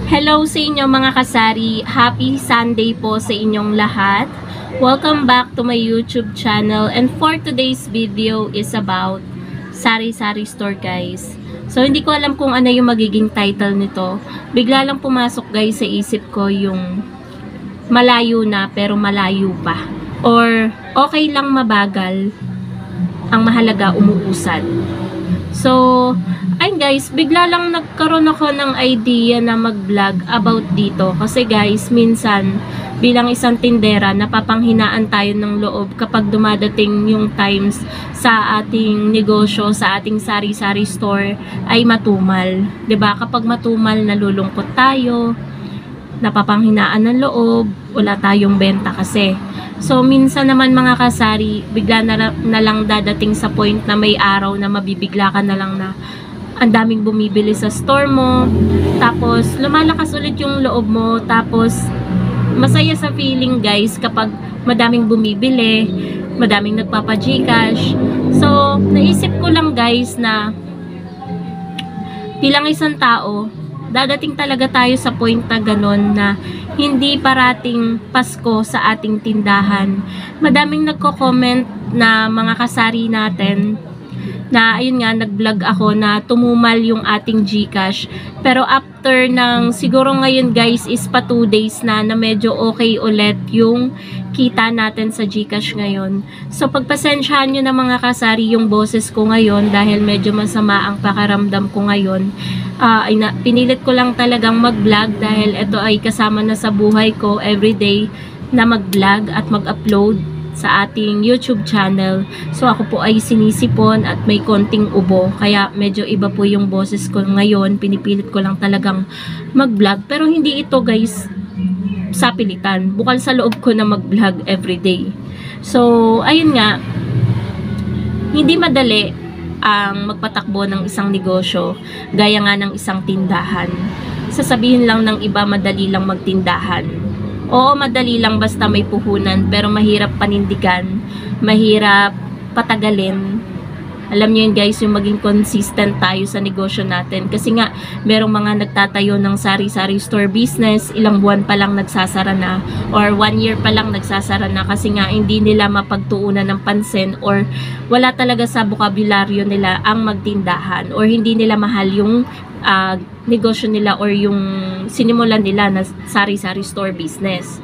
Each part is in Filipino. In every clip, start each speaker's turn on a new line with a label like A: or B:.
A: Hello sa inyo mga kasari. Happy Sunday po sa inyong lahat. Welcome back to my YouTube channel. And for today's video is about sari-sari store, guys. So hindi ko alam kung ano yung magiging title nito. Bigla lang pumasok, guys, sa isip ko yung malayo na pero malayo pa. Or okay lang mabagal, ang mahalaga umuusad. So, ayun guys, bigla lang nagkaroon ako ng idea na mag-vlog about dito. Kasi guys, minsan, bilang isang tindera, napapanghinaan tayo ng loob kapag dumadating yung times sa ating negosyo, sa ating sari-sari store, ay matumal. 'Di ba? Kapag matumal, nalulungkot tayo, napapanghinaan ng loob, wala tayong benta kasi. So, minsan naman mga kasari, bigla na lang dadating sa point na may araw na mabibigla ka na lang na ang daming bumibili sa store mo, tapos lumalakas ulit yung loob mo, tapos masaya sa feeling guys kapag madaming bumibili, madaming nagpapa-Gcash. So, naisip ko lang guys na bilang isang tao, dadating talaga tayo sa point na ganon na hindi parating Pasko sa ating tindahan. Madaming nagko-comment na mga kasari natin na ayun nga, nag-vlog ako na tumumal yung ating Gcash. Pero after ng siguro ngayon guys is pa 2 days na medyo okay ulit yung kita natin sa Gcash ngayon. So pagpasensyahan nyo na mga kasari yung boses ko ngayon dahil medyo masama ang pakiramdam ko ngayon. Pinilit ko lang talagang mag-vlog dahil ito ay kasama na sa buhay ko everyday na mag-vlog at mag-upload sa ating YouTube channel. So ako po ay sinisipon at may konting ubo, kaya medyo iba po yung boses ko ngayon. Pinipilit ko lang talagang mag-vlog, pero hindi ito guys sa pilitan, bukal sa loob ko na mag-vlog everyday. So ayun nga, hindi madali ang magpatakbo ng isang negosyo gaya nga ng isang tindahan. Sasabihin lang ng iba madali lang magtindahan. Oo, madali lang basta may puhunan, pero mahirap panindigan, mahirap patagalin. Alam niyo yun guys, yung maging consistent tayo sa negosyo natin. Kasi nga, merong mga nagtatayo ng sari-sari store business, ilang buwan pa lang nagsasara na, or 1 year pa lang nagsasara na kasi nga hindi nila mapagtuunan ng pansin, or wala talaga sa bokabularyo nila ang magtindahan, or hindi nila mahal yung negosyo nila or yung sinimulan nila na sari-sari store business.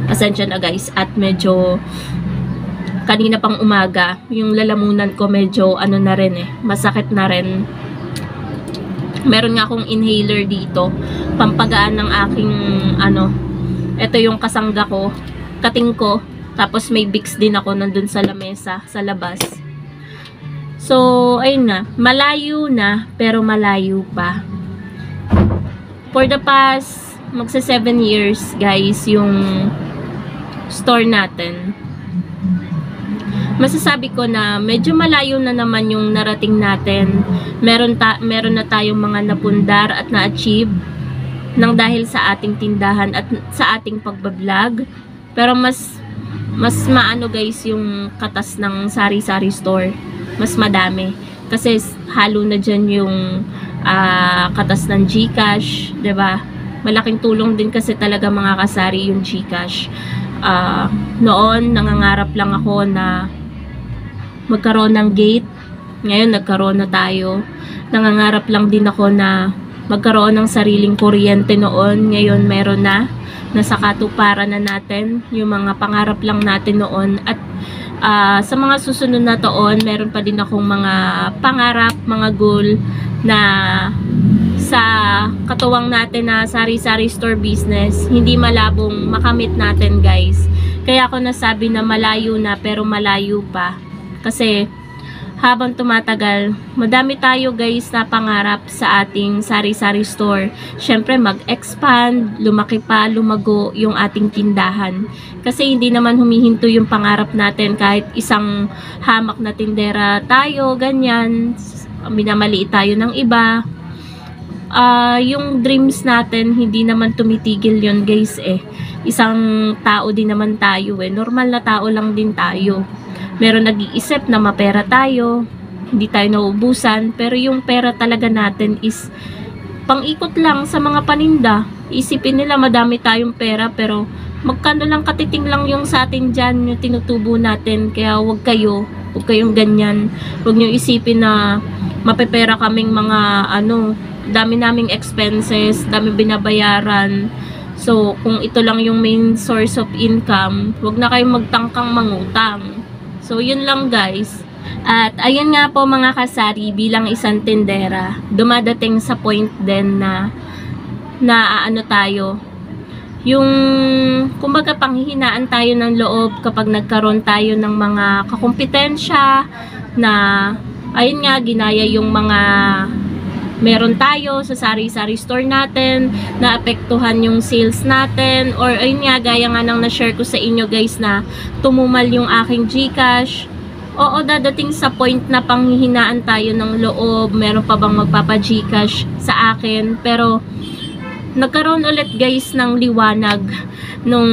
A: Pasensya na guys, at medyo kanina pang umaga, yung lalamunan ko medyo ano na rin masakit na rin. Meron nga akong inhaler dito, pampagaan ng aking ito yung kasangga ko, kating ko, tapos may Vicks din ako nandun sa lamesa, sa labas. So, ayun na, malayo na, pero malayo pa. For the past, magsa 7 years, guys, yung store natin. Masasabi ko na medyo malayo na naman yung narating natin. Meron na tayong mga napundar at na-achieve nang dahil sa ating tindahan at sa ating pagbablog. Pero mas maano guys yung katas ng sari-sari store. Mas madami. Kasi halo na dyan yung katas ng Gcash, 'di ba? Malaking tulong din kasi talaga mga kasari yung Gcash. Noon nangangarap lang ako na magkaroon ng gate. Ngayon nagkaroon na tayo. Nangangarap lang din ako na magkaroon ng sariling kuryente noon. Ngayon meron na. Nasa katuparan na natin yung mga pangarap lang natin noon. At sa mga susunod na taon, meron pa din akong mga pangarap, mga goal na sa katuwang natin na sari-sari store business, hindi malabong makamit natin guys. Kaya ako nasabi na malayo na pero malayo pa. Kasi habang tumatagal, madami tayo guys na pangarap sa ating sari-sari store. Syempre mag-expand, lumaki pa, lumago yung ating tindahan. Kasi hindi naman humihinto yung pangarap natin kahit isang hamak na tindera tayo, ganyan. Minamaliit tayo ng iba. Yung dreams natin, hindi naman tumitigil yun guys Isang tao din naman tayo normal na tao lang din tayo. Meron nag-iisip na mapera tayo, hindi tayo nauubusan, pero yung pera talaga natin is pang-ikot lang sa mga paninda. Isipin nila madami tayong pera, pero magkano lang katiting lang yung sa atin dyan, yung tinutubo natin. Kaya huwag kayong ganyan. Huwag nyo isipin na mapepera kaming mga dami naming expenses, dami binabayaran. So, kung ito lang yung main source of income, huwag na kayong magtangkang mangutang. So, yun lang guys. At ayun nga po mga kasari, bilang isang tindera, dumadating sa point din na tayo, yung kumbaga panghihinaan tayo ng loob kapag nagkaroon tayo ng mga kakumpetensya na ayun nga, ginaya yung mga meron tayo sa sari-sari store natin, naapektuhan yung sales natin, or ayun nga, gaya nga nang na-share ko sa inyo guys na tumumal yung aking GCash. Oo, dadating sa point na panghihinaan tayo ng loob, meron pa bang magpapa-GCash sa akin, pero nagkaroon ulit guys ng liwanag nung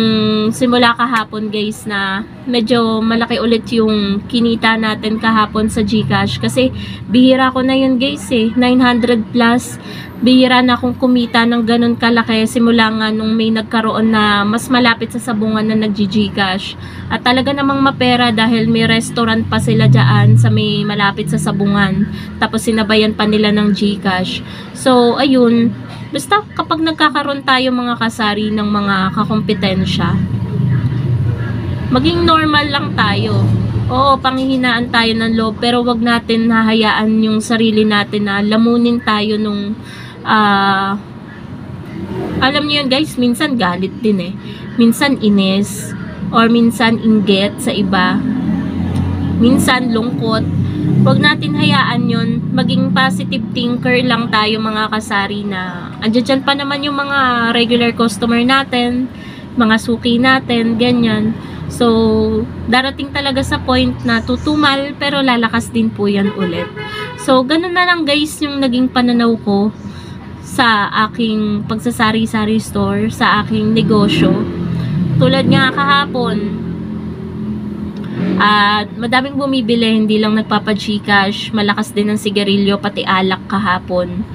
A: simula kahapon guys, na medyo malaki ulit yung kinita natin kahapon sa GCash, kasi bihira ko na yun guys 900 plus, bihira na akong kumita ng ganun kalaki simula nga nung may nagkaroon na mas malapit sa sabungan na nag-GCash. At talaga namang mapera dahil may restaurant pa sila dyan sa may malapit sa sabungan, tapos sinabayan pa nila ng GCash. So ayun, basta kapag nagkakaroon tayo mga kasari ng mga kakompetensya, maging normal lang tayo. Oo, panghihinaan tayo ng loob, pero wag natin hahayaan yung sarili natin na lamunin tayo nung alam niyo yun guys, minsan galit din minsan inis, or minsan inggit sa iba, minsan lungkot. Huwag natin hayaan yun. Maging positive thinker lang tayo mga kasari, na andyan pa naman yung mga regular customer natin, mga suki natin, ganyan. So, darating talaga sa point na tutumal, pero lalakas din po yan ulit. So, ganun na lang guys yung naging pananaw ko sa aking pagsasari-sari store, sa aking negosyo. Tulad nga kahapon, at madaming bumibili, hindi lang nagpapa-GCash, malakas din ang sigarilyo, pati alak kahapon.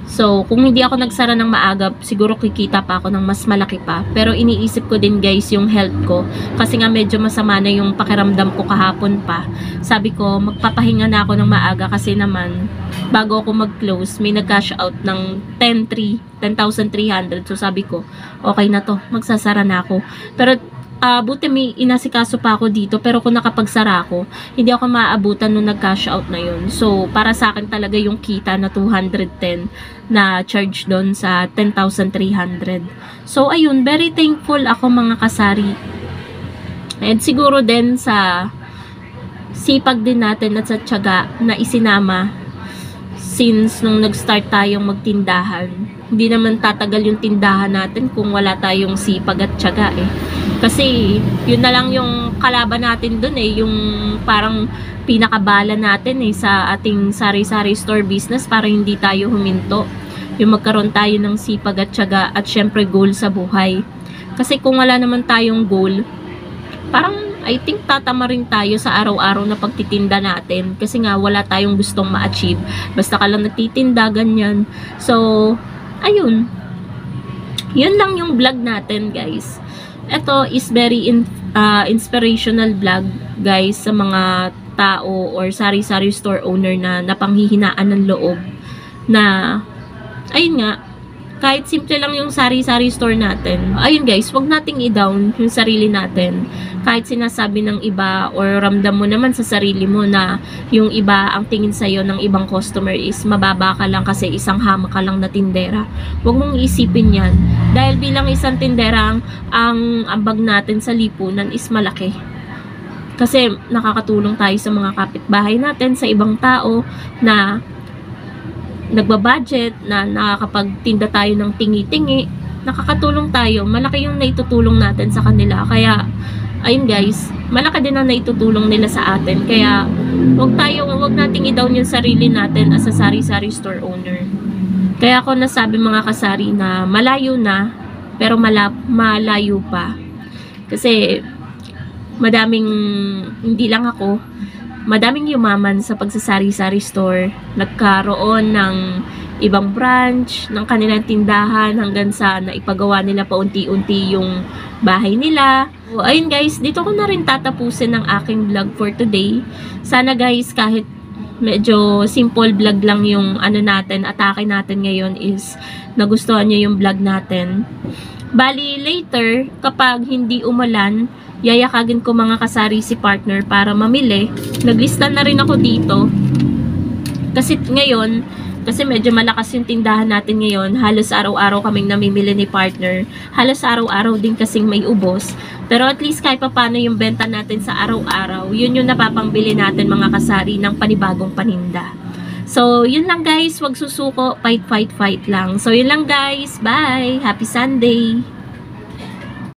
A: So, kung hindi ako nagsara ng maaga, siguro kikita pa ako ng mas malaki pa. Pero iniisip ko din guys yung health ko, kasi nga medyo masama na yung pakiramdam ko kahapon pa. Sabi ko, magpapahinga na ako ng maaga, kasi naman bago ako mag-close, may nag-cash out ng 10,300. So sabi ko, okay na to, magsasara na ako. Pero buti may inasikaso pa ako dito, pero kung nakapagsara ako, hindi ako maaabutan nung nag-cash out na yun. So, para sa akin talaga yung kita na 210 na charge doon sa 10,300. So, ayun, very thankful ako mga kasari. And siguro din sa sipag din natin at sa tiyaga na isinama since nung nag-start tayong magtindahan. Hindi naman tatagal yung tindahan natin kung wala tayong sipag at tiyaga Kasi yun na lang yung kalaban natin dun yung parang pinakabala natin sa ating sari-sari store business para hindi tayo huminto. Yung magkaroon tayo ng sipag at tiyaga at syempre goal sa buhay. Kasi kung wala naman tayong goal, parang I think tatama rin tayo sa araw-araw na pagtitinda natin, kasi nga wala tayong gustong ma-achieve. Basta ka lang nagtitinda, ganyan. So, ayun. Yun lang yung vlog natin, guys. Ito is very inspirational vlog, guys, sa mga tao or sari-sari store owner na napanghihinaan ng loob. Na, ayun nga, kahit simple lang yung sari-sari store natin, ayun guys, wag nating i-down yung sarili natin. Kahit sinasabi ng iba or ramdam mo naman sa sarili mo na yung iba, ang tingin sa'yo ng ibang customer is mababa ka lang kasi isang hamak ka lang na tindera. Wag mong isipin yan. Dahil bilang isang tindera, ang ambag natin sa lipunan is malaki. Kasi nakakatulong tayo sa mga kapitbahay natin, sa ibang tao na nagbabudget, na nakakapagtinda tayo ng tingi-tingi, nakakatulong tayo, malaki yung naitutulong natin sa kanila. Kaya ayun guys, malaki din ang naitutulong nila sa atin. Kaya wag nating i-down yung sarili natin as a sari-sari store owner. Kaya ako nasabi mga kasari na malayo na, pero malayo pa. Kasi madaming, hindi lang ako, madaming yumaman sa pagsasari-sari store, nagkaroon ng ibang branch ng kanilang tindahan hanggang sa naipagawa nila paunti-unti yung bahay nila. So, ayun guys, dito ko na rin tatapusin ang aking vlog for today. Sana guys, kahit medyo simple vlog lang yung atake natin ngayon, is nagustuhan nyo yung vlog natin. Bali, later, kapag hindi umulan, yayakagin ko mga kasari si partner para mamili. Naglista na rin ako dito. Kasi ngayon, kasi medyo malakas yung tindahan natin ngayon, halos araw-araw kaming namimili ni partner. Halos araw-araw din kasing may ubos. Pero at least kahit pa paano yung benta natin sa araw-araw, yun yung napapangbili natin mga kasari ng panibagong paninda. So, yun lang guys, wag susuko, fight lang. So, yun lang guys, bye! Happy Sunday!